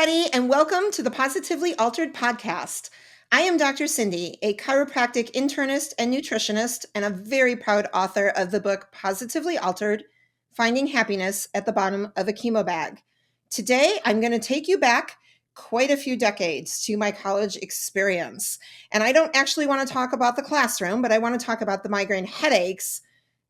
everybody, and welcome to the Positively Altered podcast. I am Dr. Cindy, a chiropractic internist and nutritionist, and a very proud author of the book Positively Altered, Finding Happiness at the Bottom of a Chemo Bag. Today, I'm going to take you back quite a few decades to my college experience. And I don't actually want to talk about the classroom, but I want to talk about the migraine headaches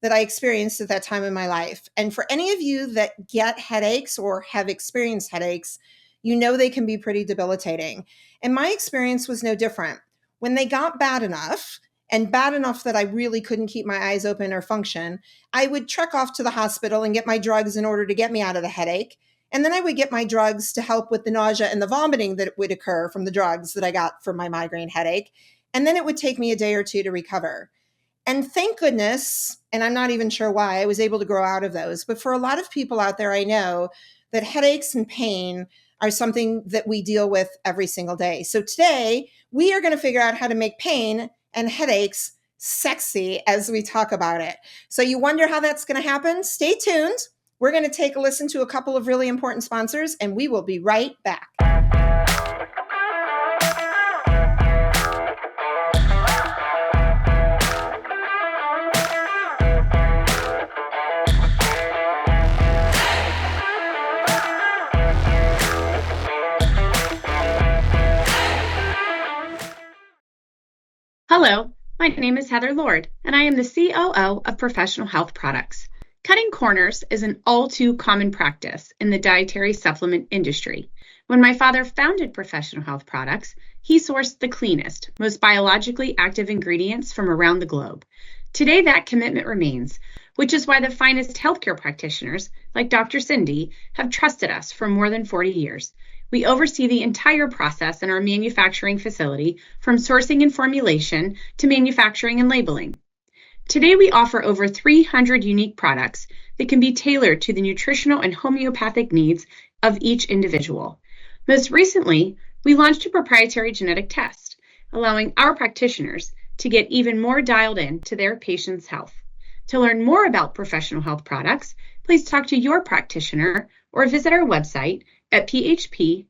that I experienced at that time in my life. And for any of you that get headaches or have experienced headaches, you know they can be pretty debilitating. And my experience was no different. When they got bad enough, and bad enough that I really couldn't keep my eyes open or function, I would trek off to the hospital and get my drugs in order to get me out of the headache. And then I would get my drugs to help with the nausea and the vomiting that would occur from the drugs that I got for my migraine headache. And then it would take me a day or two to recover. And thank goodness, and I'm not even sure why, I was able to grow out of those. But for a lot of people out there, I know that headaches and pain are something that we deal with every single day. So today, we are going to figure out how to make pain and headaches sexy as we talk about it. So you wonder how that's going to happen? Stay tuned. We're going to take a listen to a couple of really important sponsors, and we will be right back. Hello, my name is Heather Lord, and I am the COO of Professional Health Products. Cutting corners is an all too common practice in the dietary supplement industry. When my father founded Professional Health Products, he sourced the cleanest, most biologically active ingredients from around the globe. Today, that commitment remains, which is why the finest healthcare practitioners, like Dr. Cindy, have trusted us for more than 40 years. We oversee the entire process in our manufacturing facility, from sourcing and formulation to manufacturing and labeling. Today, we offer over 300 unique products that can be tailored to the nutritional and homeopathic needs of each individual. Most recently, we launched a proprietary genetic test, allowing our practitioners to get even more dialed in to their patients' health. To learn more about Professional Health Products, please talk to your practitioner or visit our website at phpltd.com.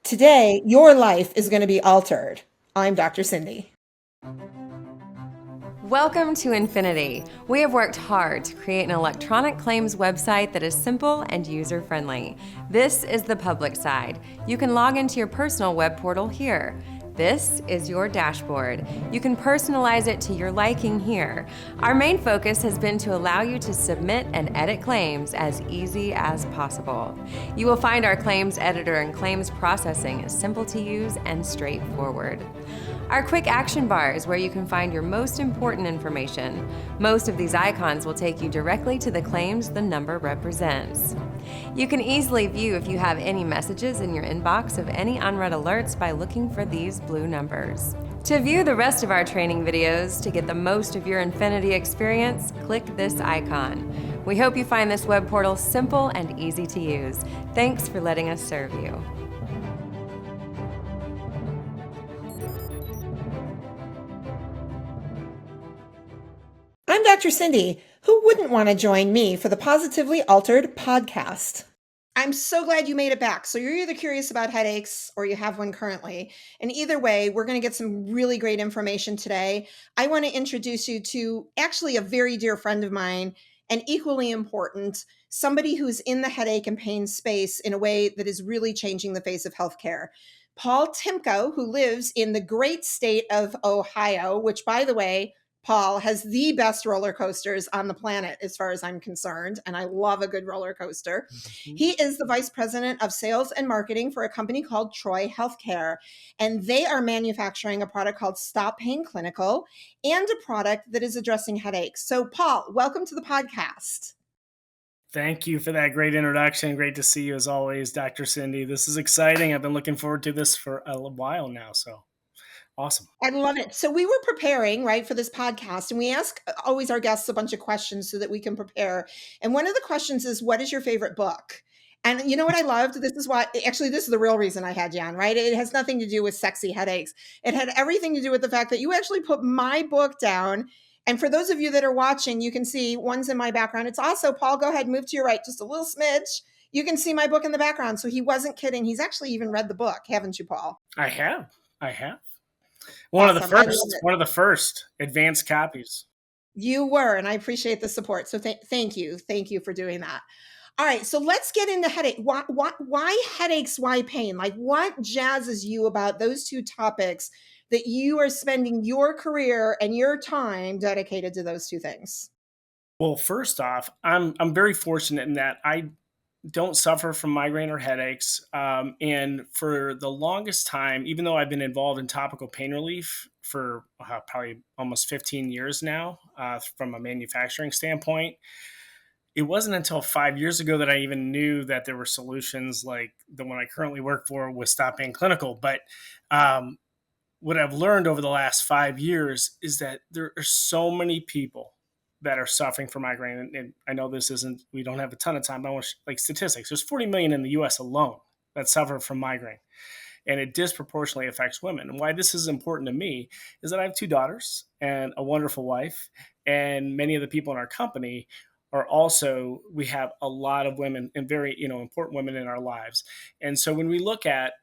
Today, your life is going to be altered. I'm Dr. Cindy. Welcome to Infinity. We have worked hard to create an electronic claims website that is simple and user-friendly. This is the public side. You can log into your personal web portal here. This is your dashboard. You can personalize it to your liking here. Our main focus has been to allow you to submit and edit claims as easy as possible. You will find our claims editor and claims processing is simple to use and straightforward. Our quick action bar is where you can find your most important information. Most of these icons will take you directly to the claims the number represents. You can easily view if you have any messages in your inbox of any unread alerts by looking for these blue numbers. To view the rest of our training videos to get the most of your Infinity experience, click this icon. We hope you find this web portal simple and easy to use. Thanks for letting us serve you. I'm Dr. Cindy. Who wouldn't want to join me for the Positively Altered podcast? I'm so glad you made it back. So you're either curious about headaches or you have one currently. And either way, we're going to get some really great information today. I want to introduce you to actually a very dear friend of mine, and equally important, somebody who's in the headache and pain space in a way that is really changing the face of healthcare. Paul Timko, who lives in the great state of Ohio, which, by the way, Paul has the best roller coasters on the planet as far as I'm concerned, and I love a good roller coaster. Mm-hmm. He is the vice president of sales and marketing for a company called Troy Healthcare, and they are manufacturing a product called StoPain Clinical and a product that is addressing headaches. So Paul, welcome to the podcast. Thank you for that great introduction. Great to see you as always, Dr. Cindy. This is exciting. I've been looking forward to this for a while now, so awesome. I love it. So we were preparing, right, for this podcast, and we ask always our guests a bunch of questions so that we can prepare. And one of the questions is, what is your favorite book? And you know what I loved? This is the real reason I had you on, right? It has nothing to do with sexy headaches. It had everything to do with the fact that you actually put my book down. And for those of you that are watching, you can see one's in my background. It's also, Paul, go ahead, move to your right just a little smidge. You can see my book in the background. So he wasn't kidding. He's actually even read the book, haven't you, Paul? I have. Awesome. I love it. One of the first advanced copies. You were, and I appreciate the support. So thank you. Thank you for doing that. All right, so let's get into headache. Why headaches? Why pain? Like, what jazzes you about those two topics that you are spending your career and your time dedicated to those two things? Well, first off, I'm very fortunate in that I don't suffer from migraine or headaches. And for the longest time, even though I've been involved in topical pain relief for probably almost 15 years now, from a manufacturing standpoint, it wasn't until 5 years ago that I even knew that there were solutions like the one I currently work for with StoPain Clinical. But what I've learned over the last 5 years is that there are so many people that are suffering from migraine. And I know we don't have a ton of time, but I want like statistics. There's 40 million in the US alone that suffer from migraine, and it disproportionately affects women. And why this is important to me is that I have 2 daughters and a wonderful wife, and many of the people in our company are also, we have a lot of women and very, important women in our lives. And so when we look at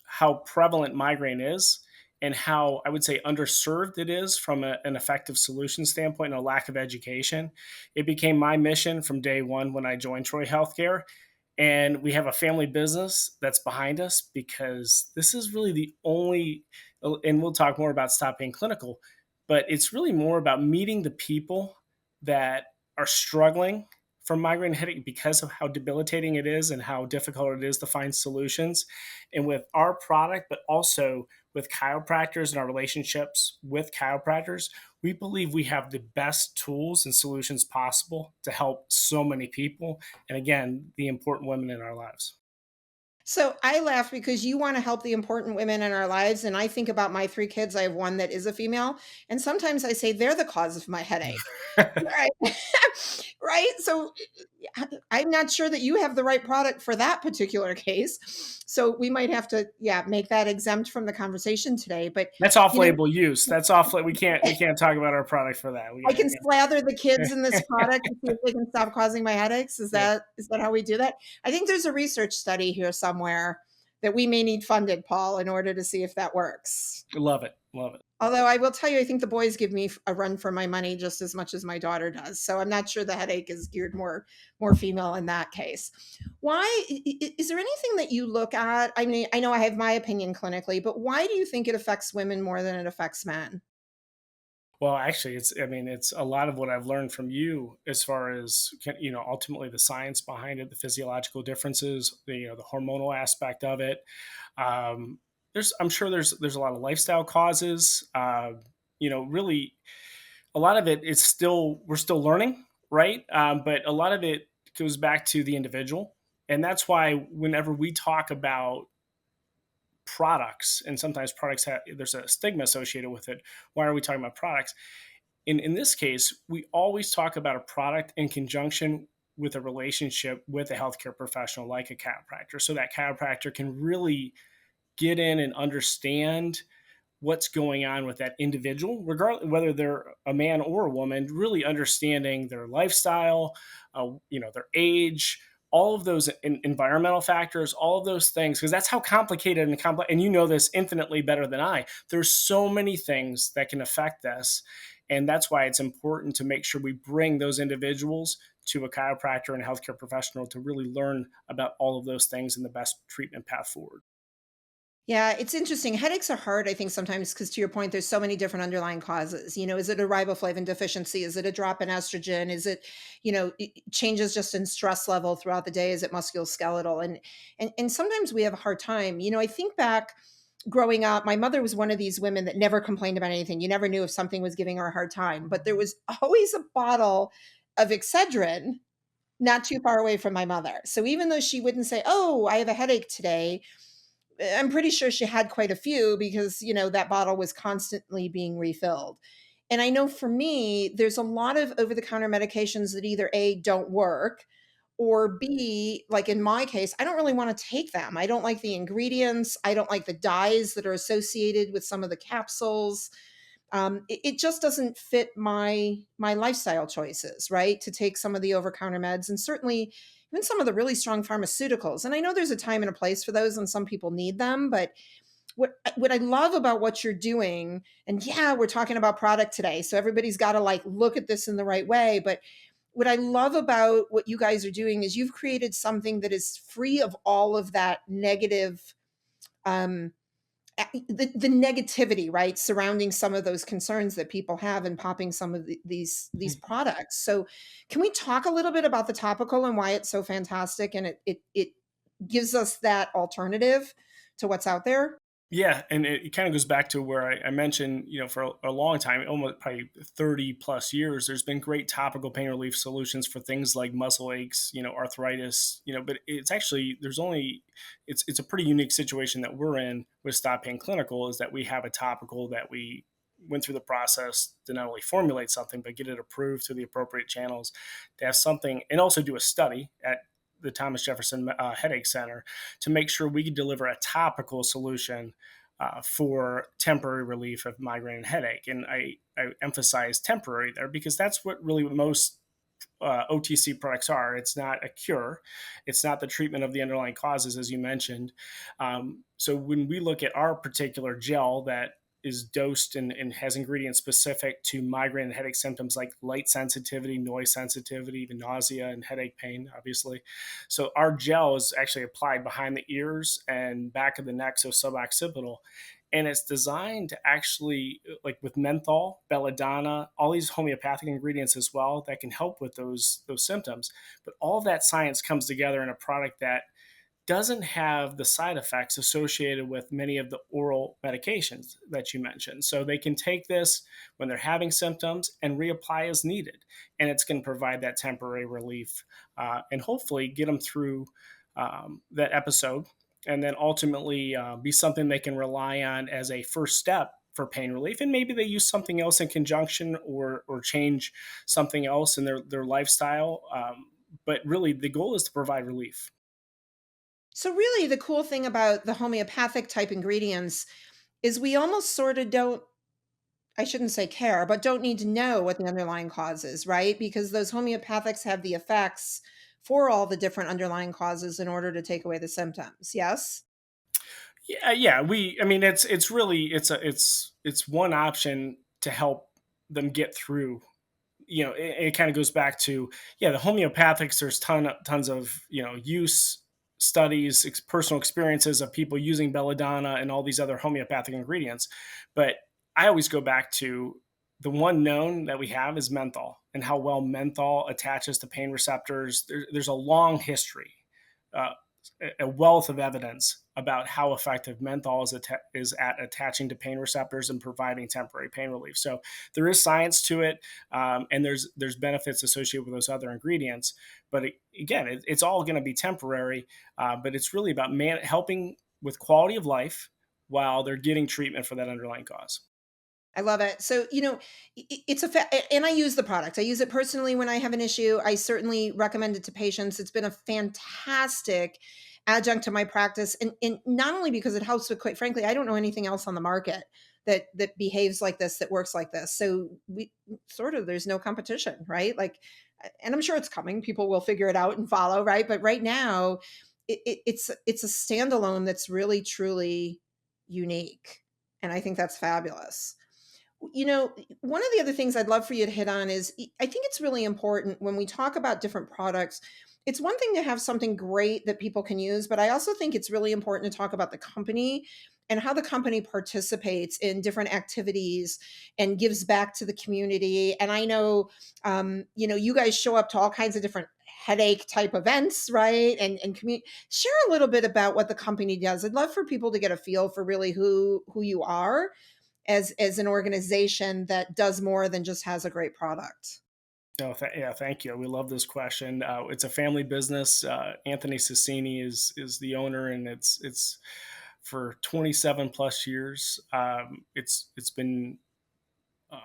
how prevalent migraine is and how I would say underserved it is from an effective solution standpoint and a lack of education, it became my mission from day one when I joined Troy Healthcare. And we have a family business that's behind us because this is really the only, and we'll talk more about StoPain Clinical, but it's really more about meeting the people that are struggling from migraine headache because of how debilitating it is and how difficult it is to find solutions. And with our product, but also with chiropractors and our relationships with chiropractors, we believe we have the best tools and solutions possible to help so many people. And again, the important women in our lives. So I laugh because you want to help the important women in our lives. And I think about my 3 kids. I have one that is a female. And sometimes I say they're the cause of my headache. Right. Right. So I'm not sure that you have the right product for that particular case. So we might have to, make that exempt from the conversation today. But that's off-label use. That's off. We can't talk about our product for that. I can slather the kids in this product to see if they can stop causing my headaches. Is that how we do that? I think there's a research study here somewhere that we may need funded, Paul, in order to see if that works. Love it. Love it. Although I will tell you, I think the boys give me a run for my money just as much as my daughter does. So I'm not sure the headache is geared more female in that case. Why is there anything that you look at? I mean, I know I have my opinion clinically, but why do you think it affects women more than it affects men? Well, actually, it's a lot of what I've learned from you as far as, ultimately the science behind it, the physiological differences, the hormonal aspect of it. I'm sure there's a lot of lifestyle causes. Really, a lot of it is we're still learning, right? But a lot of it goes back to the individual, and that's why whenever we talk about products, and sometimes products there's a stigma associated with it. Why are we talking about products? In this case, we always talk about a product in conjunction with a relationship with a healthcare professional like a chiropractor, so that chiropractor can really get in and understand what's going on with that individual, regardless whether they're a man or a woman, really understanding their lifestyle, their age, all of those environmental factors, all of those things, because that's how complicated and complex, and you know this infinitely better than I. There's so many things that can affect this. And that's why it's important to make sure we bring those individuals to a chiropractor and a healthcare professional to really learn about all of those things and the best treatment path forward. Yeah, it's interesting. Headaches are hard, I think, sometimes because to your point, there's so many different underlying causes. Is it a riboflavin deficiency? Is it a drop in estrogen? Is it, changes just in stress level throughout the day? Is it musculoskeletal? And sometimes we have a hard time. I think back growing up, my mother was one of these women that never complained about anything. You never knew if something was giving her a hard time, but there was always a bottle of Excedrin not too far away from my mother. So even though she wouldn't say, "Oh, I have a headache today," I'm pretty sure she had quite a few because, that bottle was constantly being refilled. And I know for me, there's a lot of over the counter medications that either A, don't work, or B, like in my case, I don't really want to take them. I don't like the ingredients. I don't like the dyes that are associated with some of the capsules. It just doesn't fit my lifestyle choices, right? To take some of the over counter meds. And certainly, even some of the really strong pharmaceuticals. And I know there's a time and a place for those, and some people need them, but what I love about what you're doing, and yeah, we're talking about product today, so everybody's got to like look at this in the right way, but what I love about what you guys are doing is you've created something that is free of all of that negative, um, the negativity, right, surrounding some of those concerns that people have in popping some of these products. So, can we talk a little bit about the topical and why it's so fantastic, and it gives us that alternative to what's out there? Yeah, and it kind of goes back to where I mentioned, for a long time, almost probably 30 plus years, there's been great topical pain relief solutions for things like muscle aches, arthritis, but it's actually, it's a pretty unique situation that we're in with StoPain Clinical, is that we have a topical that we went through the process to not only formulate something, but get it approved through the appropriate channels, to have something, and also do a study at the Thomas Jefferson Headache Center to make sure we could deliver a topical solution for temporary relief of migraine and headache. And I emphasize temporary there because that's what most OTC products are. It's not a cure. It's not the treatment of the underlying causes, as you mentioned. So when we look at our particular gel that is dosed and has ingredients specific to migraine and headache symptoms like light sensitivity, noise sensitivity, even nausea and headache pain, obviously. So our gel is actually applied behind the ears and back of the neck, so suboccipital. And it's designed to actually, like with menthol, belladonna, all these homeopathic ingredients as well that can help with those symptoms. But all of that science comes together in a product that doesn't have the side effects associated with many of the oral medications that you mentioned. So they can take this when they're having symptoms and reapply as needed. And it's going to provide that temporary relief and hopefully get them through that episode, and then ultimately be something they can rely on as a first step for pain relief. And maybe they use something else in conjunction or change something else in their lifestyle. But really, the goal is to provide relief. So really the cool thing about the homeopathic type ingredients is we almost sort of don't, I shouldn't say care, but don't need to know what the underlying cause is, right? Because those homeopathics have the effects for all the different underlying causes in order to take away the symptoms. Yes? Yeah. I mean, it's really, it's one option to help them get through. It kind of goes back to, yeah, the homeopathics. There's tons of use studies, personal experiences of people using belladonna and all these other homeopathic ingredients. But I always go back to the one known that we have is menthol, and how well menthol attaches to pain receptors. There's a long history, uh, a wealth of evidence about how effective menthol is at attaching to pain receptors and providing temporary pain relief. So there is science to it, and there's benefits associated with those other ingredients. But again, it's all going to be temporary. But it's really about helping with quality of life while they're getting treatment for that underlying cause. I love it. So, it's and I use the product. I use it personally when I have an issue. I certainly recommend it to patients. It's been a fantastic adjunct to my practice. And not only because it helps, but quite frankly, I don't know anything else on the market that behaves like this, that works like this. So we sort of, there's no competition, right? Like, and I'm sure it's coming. People will figure it out and follow, right? But right now, it's a standalone that's really, truly unique. And I think that's fabulous. One of the other things I'd love for you to hit on is I think it's really important when we talk about different products. It's one thing to have something great that people can use, but I also think it's really important to talk about the company and how the company participates in different activities and gives back to the community. And I know, you guys show up to all kinds of different headache type events, right? And share a little bit about what the company does. I'd love for people to get a feel for really who you are as an organization that does more than just has a great product. No, yeah, thank you. We love this question. It's a family business. Anthony Sassini is the owner, and it's for 27 plus years. It's been uh,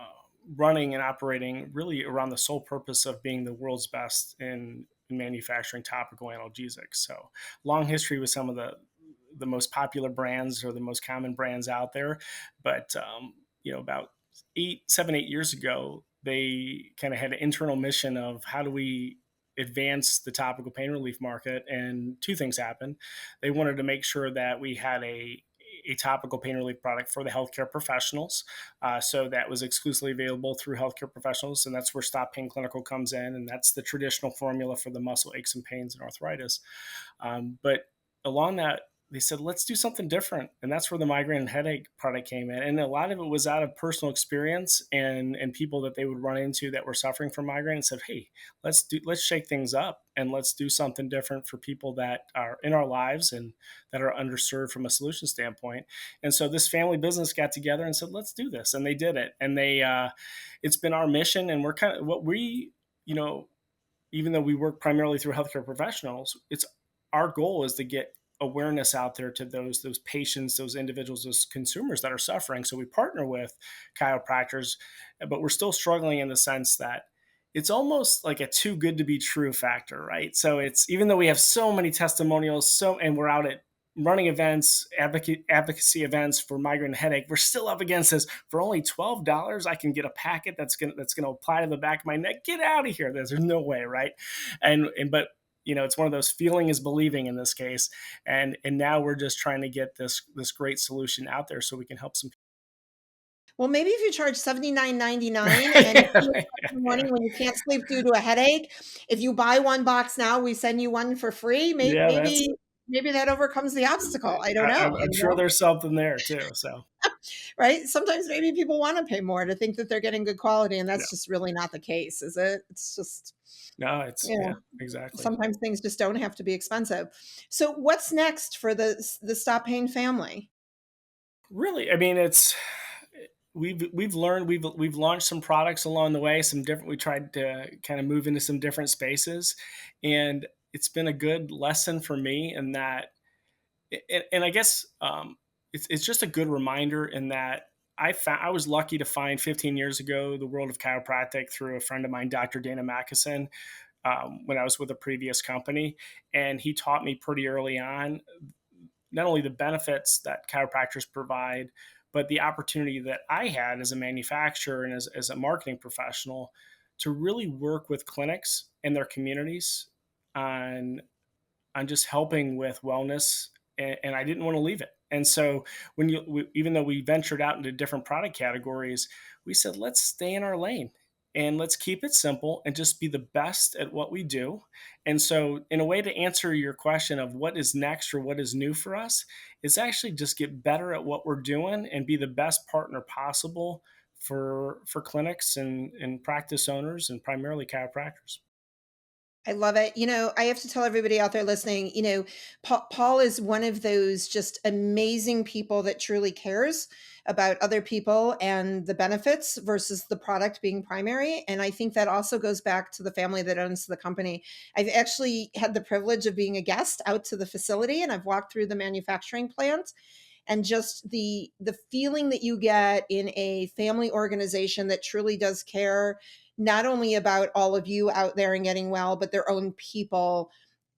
running and operating really around the sole purpose of being the world's best in manufacturing topical analgesics. So long history with some of the most popular brands or the most common brands out there. But about 8 years ago, they kind of had an internal mission of how do we advance the topical pain relief market. And two things happened. They wanted to make sure that we had a topical pain relief product for the healthcare professionals. So that was exclusively available through healthcare professionals. And that's where StoPain Clinical comes in. And that's the traditional formula for the muscle aches and pains and arthritis. But along that, they said, let's do something different. And that's where the migraine and headache product came in. And a lot of it was out of personal experience and people that they would run into that were suffering from migraine, and said, hey, let's shake things up and let's do something different for people that are in our lives and that are underserved from a solution standpoint. And so this family business got together and said, let's do this. And they did it. And it's been our mission. And we're kind of what we, even though we work primarily through healthcare professionals, it's our goal is to get awareness out there to those patients, those individuals, those consumers that are suffering. So we partner with chiropractors, but we're still struggling in the sense that it's almost like a too good to be true factor, right? So it's, even though we have so many testimonials, and we're out at running events, advocacy events for migraine and headache, we're still up against this. For only $12, I can get a packet that's gonna apply to the back of my neck. Get out of here! There's no way, right? But it's one of those, feeling is believing in this case. And now we're just trying to get this great solution out there so we can help some people. Well, maybe if you charge $79.99 and in the morning when you can't sleep due to a headache, if you buy one box now, we send you one for free. Maybe that overcomes the obstacle. I don't know. I'm sure there's something there too. So, right? Sometimes maybe people want to pay more to think that they're getting good quality, and that's just really not the case, is it? It's just exactly. Sometimes things just don't have to be expensive. So, what's next for the StoPain family? Really, I mean, we've learned, we've launched some products along the way, we tried to kind of move into some different spaces, and it's been a good lesson for me in that, and I guess it's just a good reminder in that I was lucky to find 15 years ago the world of chiropractic through a friend of mine, Dr. Dana Mackison, when I was with a previous company, and he taught me pretty early on not only the benefits that chiropractors provide, but the opportunity that I had as a manufacturer and as a marketing professional to really work with clinics and their communities on just helping with wellness. And I didn't want to leave it. And so even though we ventured out into different product categories, we said, let's stay in our lane and let's keep it simple and just be the best at what we do. And so in a way, to answer your question of what is next or what is new for us, is actually just get better at what we're doing and be the best partner possible for clinics and practice owners, and primarily chiropractors. I love it. I have to tell everybody out there listening, Paul is one of those just amazing people that truly cares about other people and the benefits versus the product being primary. And I think that also goes back to the family that owns the company. I've actually had the privilege of being a guest out to the facility, and I've walked through the manufacturing plant, and just the feeling that you get in a family organization that truly does care, not only about all of you out there and getting well, but their own people,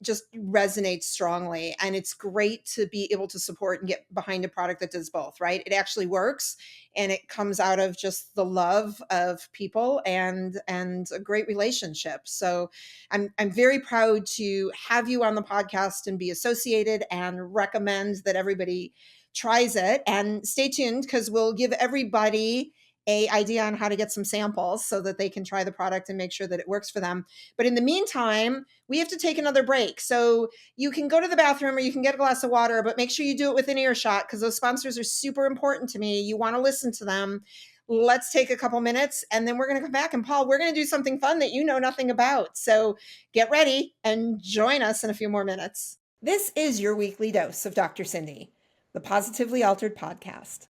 just resonates strongly. And it's great to be able to support and get behind a product that does both, right? It actually works, and it comes out of just the love of people and a great relationship. So I'm very proud to have you on the podcast and be associated, and recommend that everybody tries it. And stay tuned, because we'll give everybody a idea on how to get some samples so that they can try the product and make sure that it works for them. But in the meantime, we have to take another break. So you can go to the bathroom or you can get a glass of water, but make sure you do it within earshot, because those sponsors are super important to me. You want to listen to them. Let's take a couple minutes, and then we're going to come back. And Paul, we're going to do something fun that you know nothing about. So get ready and join us in a few more minutes. This is your weekly dose of Dr. Cindy, the Positively Altered podcast.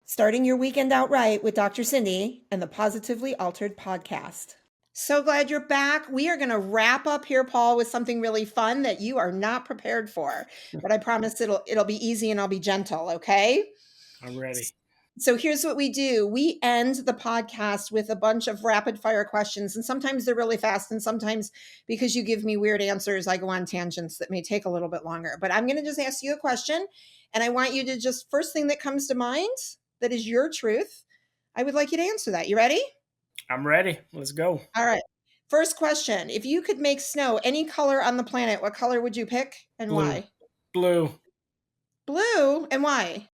Starting your weekend out right with Dr. Cindy and the Positively Altered podcast. So glad you're back. We are going to wrap up here, Paul, with something really fun that you are not prepared for, but I promise it'll be easy and I'll be gentle, okay? I'm ready. So here's what we do. We end the podcast with a bunch of rapid fire questions, and sometimes they're really fast, and sometimes because you give me weird answers, I go on tangents that may take a little bit longer. But I'm going to just ask you a question, and I want you to just first thing that comes to mind that is your truth. I would like you to answer that. You ready? I'm ready. Let's go. All right. First question. If you could make snow any color on the planet, what color would you pick and Blue. why? Blue. Blue, and why?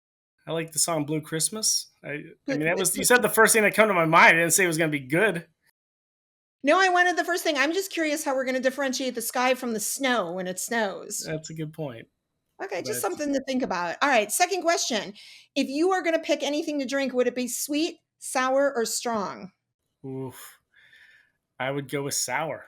I like the song Blue Christmas. I mean, that was, you said the first thing that came to my mind. I didn't say it was going to be good. No, I wanted the first thing. I'm just curious how we're going to differentiate the sky from the snow when it snows. That's a good point. Okay, just But something to think about. All right, second question. If you are going to pick anything to drink, would it be sweet, sour, or strong? oof, I would go with sour.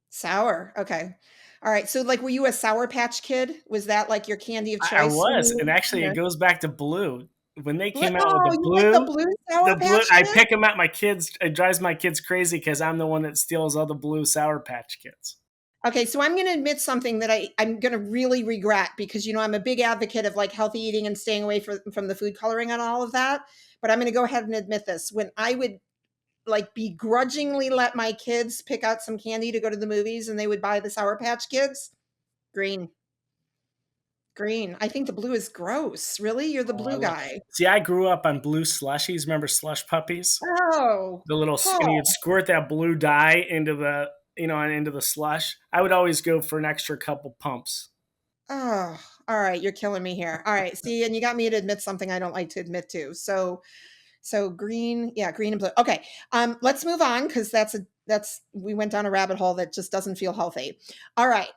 Sour. Okay. All right. So, like, were you a Sour Patch Kid? Was that like your candy of I choice? was, and actually, Yeah. it goes back to blue. When they came out with Oh, you like the Sour the blue, Patch I Kid? pick them at my kids. It drives my kids crazy because I'm the one that steals all the blue Sour Patch Kids. Okay, so I'm going to admit something that I'm going to really regret because, I'm a big advocate of like healthy eating and staying away from the food coloring and all of that. But I'm going to go ahead and admit this. When I would like begrudgingly let my kids pick out some candy to go to the movies and they would buy the Sour Patch Kids, green. Green. I think the blue is gross. Really? You're the Oh, I blue love. guy. See, I grew up on blue slushies. Remember slush puppies? Oh, The little, and you'd Paul. squirt that blue dye into the, and into the slush. I would always go for an extra couple pumps. Oh, all right. You're killing me here. All right. See, and you got me to admit something I don't like to admit to. So green, yeah, green and blue. Okay. Let's move on because we went down a rabbit hole that just doesn't feel healthy. All right.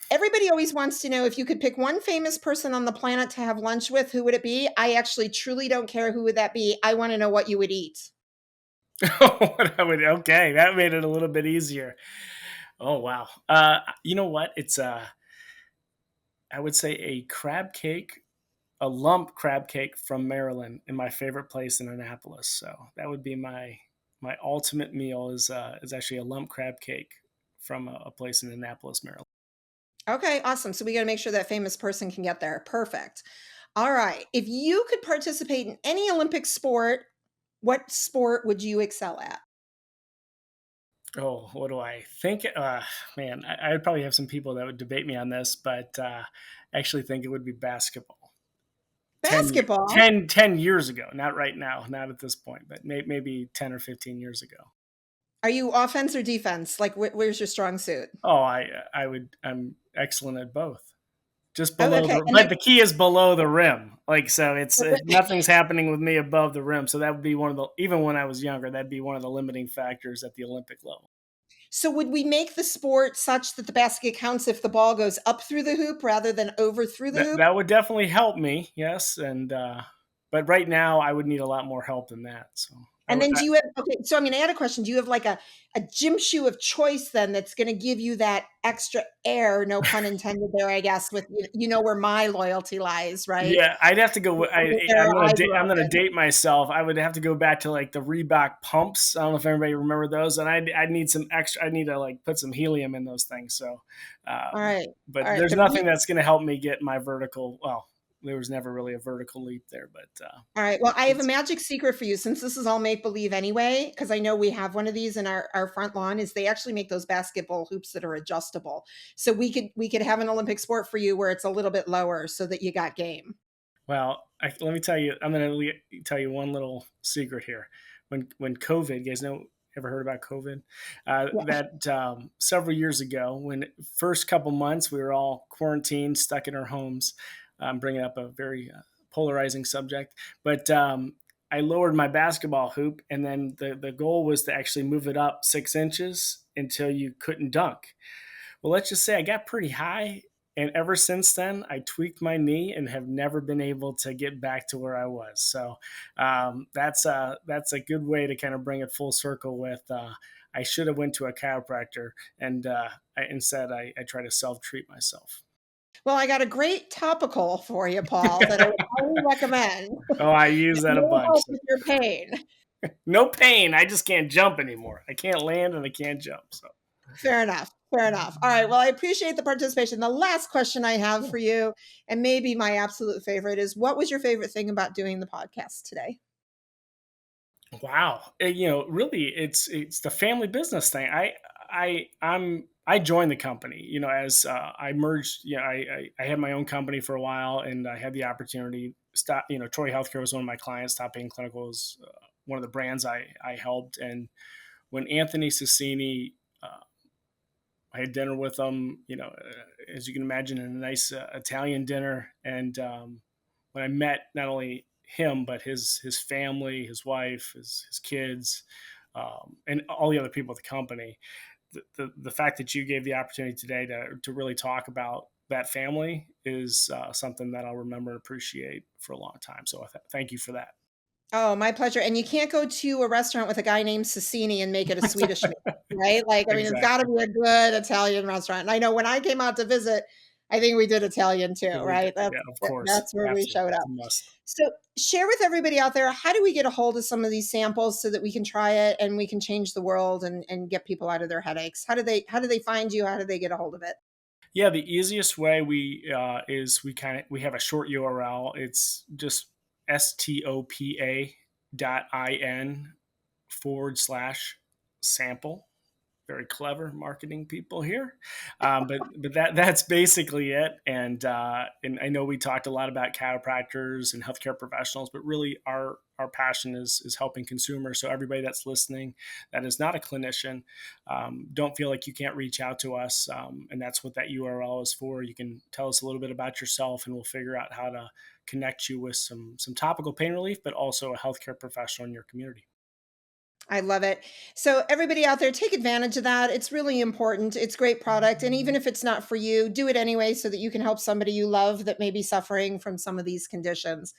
Everybody always wants to know if you could pick one famous person on the planet to have lunch with, who would it be? I actually truly don't care who would that be. I want to know what you would eat. Okay, that made it a little bit easier. Oh wow. You know what? It's I would say a crab cake, a lump crab cake from Maryland, in my favorite place in Annapolis. So that would be my ultimate meal is actually a lump crab cake from a place in Annapolis, Maryland. Okay, awesome. So we got to make sure that famous person can get there. Perfect. All right. If you could participate in any Olympic sport, what sport would you excel at? Oh, what do I think? Man, I would probably have some people that would debate me on this, but I actually think it would be basketball. Basketball? 10 years ago, not right now, not at this point, but maybe 10 or 15 years ago. Are you offense or defense? Like, where's your strong suit? Oh, I'm excellent at both. Just Oh, below okay. but the key is below the rim. Like, so nothing's happening with me above the rim. So that would be even when I was younger, that'd be one of the limiting factors at the Olympic level. So would we make the sport such that the basket counts if the ball goes up through the hoop rather than over through the hoop? That would definitely help me. Yes. But right now I would need a lot more help than that. So And then so I'm going to add a question. Do you have like a gym shoe of choice then that's going to give you that extra air, no pun intended there, I guess, with, where my loyalty lies, right? Yeah, I'd have to go. I'm I'm gonna date myself. I would have to go back to like the Reebok pumps. I don't know if everybody remember those. And I'd need some extra. I need to like put some helium in those things. So, All right. but All right. there's nothing that's gonna help me get my vertical. Well, there was never really a vertical leap there, but all right. Well, I have a magic secret for you since this is all make believe anyway, because I know we have one of these in our front lawn. Is they actually make those basketball hoops that are adjustable. So we could have an Olympic sport for you where it's a little bit lower so that you got game. Well, let me tell you. I'm going to tell you one little secret here. When COVID, you guys ever heard about COVID? Yeah. That several years ago, when first couple months we were all quarantined, stuck in our homes. I'm bringing up a very polarizing subject, but I lowered my basketball hoop, and then the goal was to actually move it up 6 inches until you couldn't dunk. Well, let's just say I got pretty high, and ever since then, I tweaked my knee and have never been able to get back to where I was. So that's a good way to kind of bring it full circle with I should have went to a chiropractor, and instead I try to self-treat myself. Well, I got a great topical for you, Paul, that I would highly recommend. Oh, I use It that a may bunch. help with your pain. No pain. I just can't jump anymore. I can't land and I can't jump. So Fair enough. Fair enough. All right. Well, I appreciate the participation. The last question I have for you, and maybe my absolute favorite, is what was your favorite thing about doing the podcast today? wow, really, it's the family business thing. I joined the company, as I merged. I had my own company for a while, and I had the opportunity. Troy Healthcare was one of my clients. StoPain Clinical is one of the brands I helped. And when Anthony Cicini, I had dinner with him. As you can imagine, in a nice Italian dinner. And when I met not only him but his family, his wife, his kids, and all the other people at the company, the fact that you gave the opportunity today to really talk about that family is something that I'll remember and appreciate for a long time. So thank you for that. Oh, my pleasure. And you can't go to a restaurant with a guy named Cicini and make it a Swedish meal, right? Like, I mean, it's got to Exactly. be a good Italian restaurant. And I know when I came out to visit, I think we did Italian too, Yeah, we did. right? That's Yeah, of course. that's where we Absolutely. showed up. It's a must. So, share with everybody out there, how do we get a hold of some of these samples so that we can try it and we can change the world and get people out of their headaches? How do they find you? How do they get a hold of it? Yeah, the easiest way is we have a short URL. It's just stopa.in/sample. Very clever marketing people here, but that's basically it. And I know we talked a lot about chiropractors and healthcare professionals, but really our passion is helping consumers. So everybody that's listening that is not a clinician, don't feel like you can't reach out to us, and that's what that URL is for. You can tell us a little bit about yourself, and we'll figure out how to connect you with some topical pain relief, but also a healthcare professional in your community. I love it. So everybody out there, take advantage of that. It's really important. It's great product. And even if it's not for you, do it anyway so that you can help somebody you love that may be suffering from some of these conditions.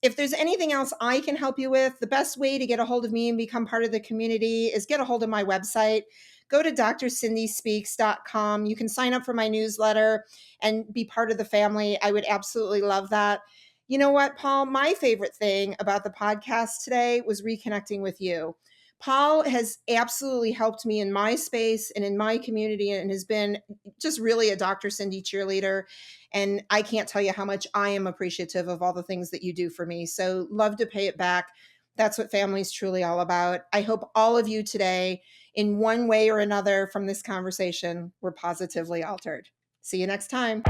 If there's anything else I can help you with, the best way to get a hold of me and become part of the community is get a hold of my website. Go to drsindyspeaks.com. You can sign up for my newsletter and be part of the family. I would absolutely love that. You know what, Paul? My favorite thing about the podcast today was reconnecting with you. Paul has absolutely helped me in my space and in my community and has been just really a Dr. Cindy cheerleader. And I can't tell you how much I am appreciative of all the things that you do for me. So love to pay it back. That's what family is truly all about. I hope all of you today, in one way or another from this conversation, were positively altered. See you next time.